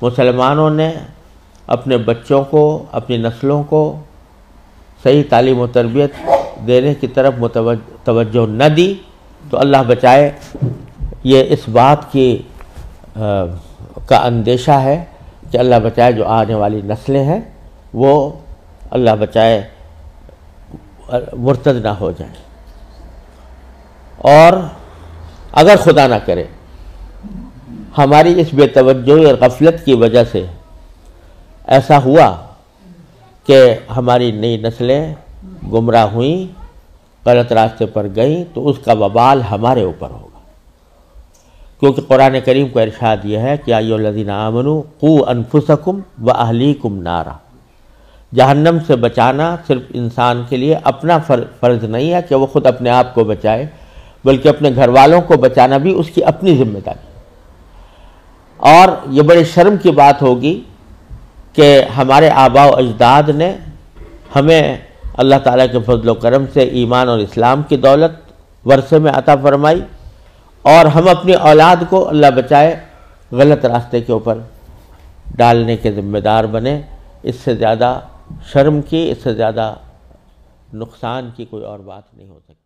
مسلمانوں نے اپنے بچوں کو، اپنی نسلوں کو صحیح تعلیم و تربیت دینے کی طرف توجہ نہ دی تو اللہ بچائے یہ اس بات کی کا اندیشہ ہے کہ اللہ بچائے جو آنے والی نسلیں ہیں وہ اللہ بچائے مرتد نہ ہو جائیں، اور اگر خدا نہ کرے ہماری اس بے توجہی اور غفلت کی وجہ سے ایسا ہوا کہ ہماری نئی نسلیں گمراہ ہوئیں، غلط راستے پر گئیں، تو اس کا وبال ہمارے اوپر ہوگا، کیونکہ قرآن کریم کو ارشاد یہ ہے کہ یا ایھا الذین آمنوا قوا انفسکم واہلیکم نارا، جہنم سے بچانا صرف انسان کے لیے اپنا فرض نہیں ہے کہ وہ خود اپنے آپ کو بچائے، بلکہ اپنے گھر والوں کو بچانا بھی اس کی اپنی ذمہ داری۔ اور یہ بڑی شرم کی بات ہوگی کہ ہمارے آباء و اجداد نے ہمیں اللہ تعالیٰ کے فضل و کرم سے ایمان اور اسلام کی دولت ورثے میں عطا فرمائی، اور ہم اپنی اولاد کو اللہ بچائے غلط راستے کے اوپر ڈالنے کے ذمہ دار بنے۔ اس سے زیادہ شرم کی، اس سے زیادہ نقصان کی کوئی اور بات نہیں ہو سکتی۔